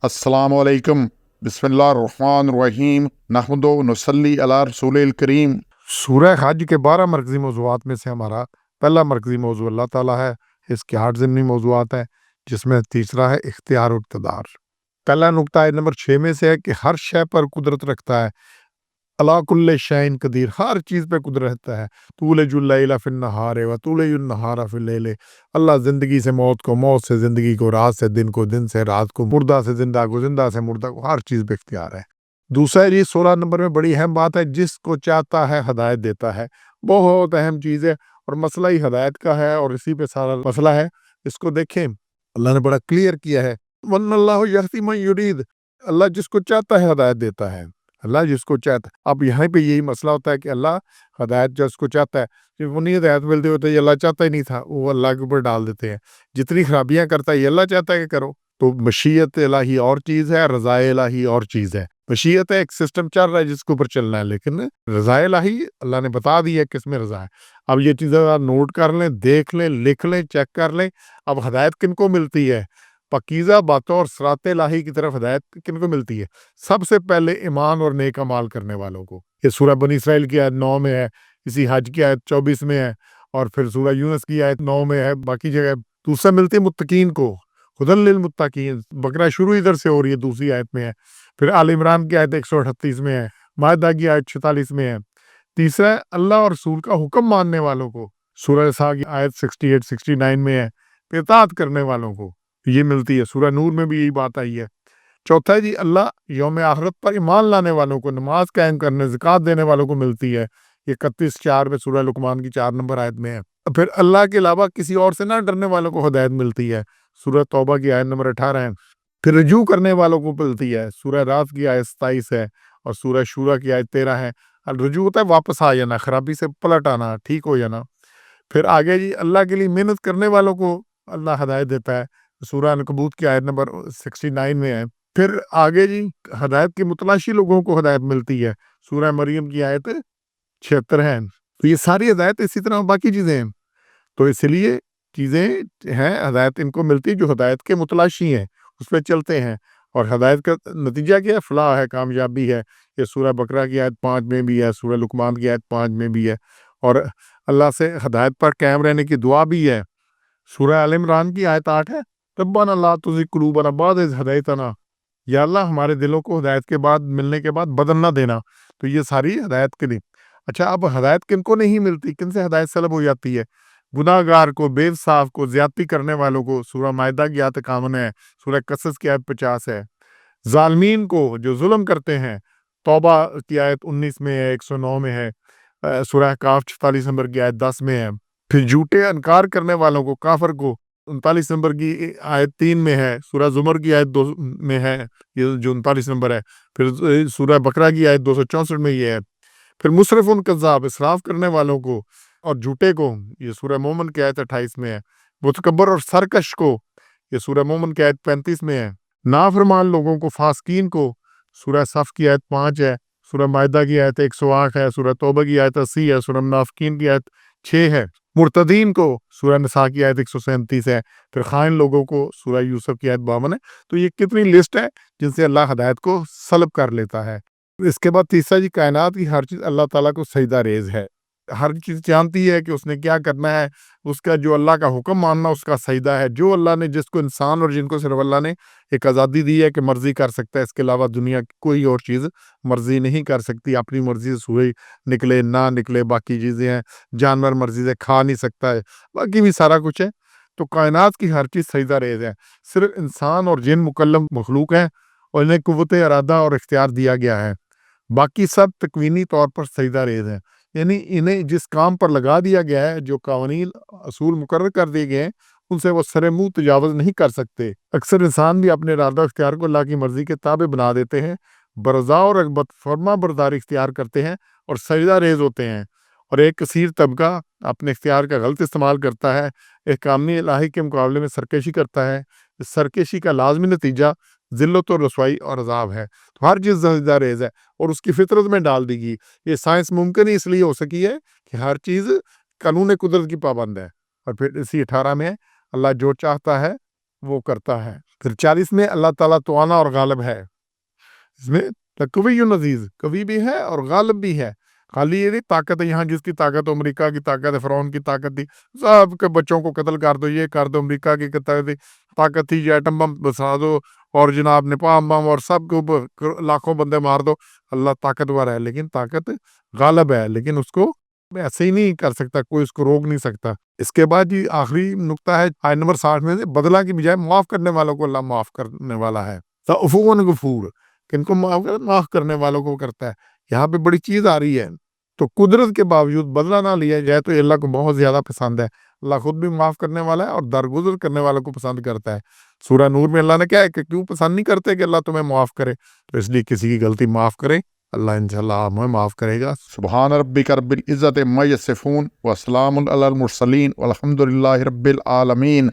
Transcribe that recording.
अस्सलामु अलैकुम बिस्मिल्लाहिर्रहमानिर्रहीम नहमदु नसल्ली अला रसूलिल करीम। सूरह हज के 12 मरकज़ी मौज़ूआत में से हमारा पहला मरकज़ी मौज़ू अल्लाह ताला है। इसके 8 ज़िमनी मौज़ूआत हैं, जिसमें तीसरा है इख्तियार और इक़्तिदार। पहला नुक्ता आयत नंबर 6 में से है कि हर शय पर कुदरत रखता है, अला कुल्लि शैइन कदीर, हर चीज़ पे कुदरत रखता है। तुलिजुल लैला फिन नहारे व तुलिजुन नहारा फिल लैल, अल्लाह ज़िंदगी से मौत को, मौत से ज़िंदगी को, रात से दिन को, दिन से रात को, मुर्दा से ज़िंदा को, ज़िंदा से मुर्दा को, हर चीज़ पे इख्तियार है। दूसरा जी 16 नंबर में बड़ी अहम बात है, जिसको चाहता है हदायत देता है। बहुत अहम चीज़ है और मसला ही हदायत का है और इसी पे सारा मसला है। इसको देखें, अल्लाह ने बड़ा क्लियर किया है, वन्नल्लाहु यहदी मन युरीद, अल्लाह जिसको चाहता है हदायत देता है। अल्लाह जिसको चाहता है, अब यहाँ पे यही मसला होता है कि अल्लाह हदायत जिसको चाहता है, जब वो नहीं हदायत मिलती होती, ये अल्लाह चाहता ही नहीं था, वो अल्लाह के ऊपर डाल देते हैं। जितनी खराबियाँ करता है ये अल्लाह चाहता है कि करो। तो मशीयत इलाही और चीज़ है, रज़ाए इलाही और चीज़ है। मशीयत है, एक सिस्टम चल रहा है जिसके ऊपर चलना है, लेकिन रज़ाए इलाही अल्लाह ने बता दी है किसमें रज़ा है। अब ये चीज़ें आप नोट कर लें, देख लें, लिख लें, चेक कर लें। अब हदायत किनको मिलती है? पकीज़ा बातों और सिरात इलाही की तरफ हदायत किनको मिलती है? सबसे पहले ईमान और नेक अमाल करने वालों को। ये सूरह बनी इसराइल की आयत 9 में है, इसी हज की आयत 24 में है, और फिर सूरह यूनुस की आयत 9 में है, बाकी जगह। दूसरा मिलती है मुत्तकीन को, हुदल लिल मुत्तकीन। बकरा शुरू इधर से हो रही है, दूसरी आयत में है। फिर आल इमरान की आयत 138 में है, मायदा की आयत 46 में है। तीसरा है अल्लाह और रसूल का हुक्म मानने वालों को, सूरह इस्रा की आयत 68 69 में है। इताअत करने वालों को ये मिलती है, सूरह नूर में भी यही बात आई है। चौथा है जी अल्लाह यौम आखिरत पर ईमान लाने वालों को, नमाज कायम करने, ज़कात देने वालों को मिलती है। ये 31-4 में सूरह लुकमान की 4 नंबर आयत में है। फिर अल्लाह के अलावा किसी और से ना डरने वालों को हिदायत मिलती है, सूरह तौबा की आयत नंबर 18 है। फिर रुजू करने वालों को मिलती है, सूरह रात की आयत 27 है और सूरह शूरा की आयत 13 है। रुजू होता है वापस आ जाना, खराबी से पलट आना, ठीक हो जाना। फिर आगे जी अल्लाह के लिए मेहनत करने वालों को अल्लाह हदायत देता है, सूरह अनकबूत की आयत नंबर 69 में है। फिर आगे जी हदायत के मुतलाशी लोगों को हदायत मिलती है, सूरह मरियम की आयत 76 है। तो ये सारी हदायत इसी तरह बाकी चीज़ें हैं। तो इसलिए चीज़ें हैं, हदायत इनको मिलती है जो हदायत के मुतलाशी हैं, उस पे चलते हैं। और हदायत का नतीजा क्या है? फलाह है, कामयाबी है। ये सूरह बकरा की आयत 5 में भी है, सूरह लुकमान की आयत 5 में भी है। और अल्लाह से हदायत पर कायम रहने की दुआ भी है, सूरह आल इमरान की आयत 8 है, रब्बना ला तुज़िग़ क़ुलूबना बअद इज़ हदैतना, या अल्लाह हमारे दिलों को हदायत के बाद, मिलने के बाद बदल ना देना। तो ये सारी हदायत के लिए। अच्छा, अब हदायत किनको नहीं मिलती, किन से हदायत सलब हो जाती है? गुनाहगार को, बेइंसाफ को, ज़्यादती करने वालों को, सूरह माइदा की आयत 51 है, सूरह कसस की आयत 50 है। ज़ालिमीन को, जो जुल्म करते हैं, तौबा की आयत 19 में है, 109 में है। सूरह काफ 44 नंबर की आयत 10 में है। फिर झूठे इनकार करने वालों को, काफर को, 39 नंबर की आयत 3 में है, सूरह जुमर की आयत 2 में है, ये जो 39 नंबर है। फिर सूरह बकरा की आयत 264 में ये है। फिर मुसरफुन कज़्ज़ाब, इसराफ करने वालों को और झूठे को, ये सूरह मोमिन की आयत 28 में है। मुतकब्बर और सरकश को, ये सूरह मोमिन की आयत 35 में है। नाफरमान लोगों को, फास्कीन को, सूरह सफ की आयत 5 है, सूरह माइदा की आयत 108 है, सूरह तौबा की आयत 80 है, सूरह मुनाफिकीन की आयत 6 है। मुर्तदीन को, सूरह निसा की आयत 137 है। फिर खाइन लोगों को, सूरह यूसुफ की आयत 52 है। तो ये कितनी लिस्ट है जिनसे अल्लाह हदायत को सलब कर लेता है। इसके बाद तीसरा जी, कायनात की हर चीज़ अल्लाह ताला को सजदा रेज़ है। हर चीज़ जानती है कि उसने क्या करना है, उसका जो अल्लाह का हुक्म मानना उसका सजदा है। जो अल्लाह ने, जिसको इंसान और जिनको सिर्फ अल्लाह ने एक आज़ादी दी है कि मर्ज़ी कर सकता है, इसके अलावा दुनिया की कोई और चीज़ मर्ज़ी नहीं कर सकती। अपनी मर्ज़ी से सूरज निकले ना निकले, बाकी चीज़ें हैं, जानवर मर्ज़ी से खा नहीं सकता है, बाकी भी सारा कुछ है। तो कायनात की हर चीज़ सजदा रेज़ है। सिर्फ इंसान और जिन मुकल्लम मखलूक हैं और इन्हें कुव्वत इरादा और इख्तियार दिया गया है, बाकी सब तकवीनी तौर पर सजदा रेज़ हैं। यानी इन्हें जिस काम पर लगा दिया गया है, जो कवानीन असूल मुकर्रर कर दिए गए हैं, उनसे वो सरे मुँह तजावज़ नहीं कर सकते। अक्सर इंसान भी अपने इरादा इख्तियार को अल्लाह की मर्ज़ी के ताबे बना देते हैं, बरज़ा और फरमा बरदारी इख्तियार करते हैं और सजदा रेज़ होते हैं। और एक कसीर तबका अपने इख्तियार का गलत इस्तेमाल करता है, एहकामी इलाही के मुकाबले में सरकशी करता है। इस सरकशी का लाज़मी नतीजा ज़िल्लत और रसवाई और अज़ाब है। तो हर चीज़ सजदा रेज़ है और उसकी फितरत में डाल दी गई। ये साइंस मुमकिन ही इसलिए हो सकी है कि हर चीज़ कानून कुदरत की पाबंद है। और फिर इसी 18 में अल्लाह जो चाहता है وہ کرتا ہے۔ پھر 40 میں اللہ تعالیٰ توانا اور غالب ہے، اس میں قوی نزیز، قوی بھی ہے اور غالب بھی ہے۔ خالی یہ نہیں طاقت ہے یہاں جس کی طاقت امریکہ کی طاقت ہے، فرعون کی طاقت تھی، سب کے بچوں کو قتل کر دو، یہ کر دو، امریکہ کی طاقت تھی، یہ ایٹم بم بسا دو اور جناب نیپال بم اور سب کو لاکھوں بندے مار دو۔ اللہ طاقتور ہے لیکن طاقت غالب ہے، لیکن اس کو ایسے ہی نہیں کر سکتا، کوئی اس کو روک نہیں سکتا۔ اس کے بعد جی آخری نقطہ ہے آیت نمبر 60 میں سے، بدلہ کی بجائے معاف کرنے والوں کو اللہ معاف کرنے والا ہے۔ عفو غفور، کن کو معاف کرنے والوں کو کرتا ہے۔ یہاں پہ بڑی چیز آ رہی ہے، تو قدرت کے باوجود بدلہ نہ لیا جائے تو اللہ کو بہت زیادہ پسند ہے۔ اللہ خود بھی معاف کرنے والا ہے اور درگزر کرنے والوں کو پسند کرتا ہے۔ سورہ نور میں اللہ نے کہا ہے کہ کیوں پسند نہیں کرتے کہ اللہ تمہیں معاف کرے، تو اس لیے کسی کی غلطی معاف کرے، اللہ انشاءاللہ ہمیں معاف کرے گا۔ سبحان ربک رب العزت عما یصفون وسلام علی المرسلین والحمد للہ رب العالمین۔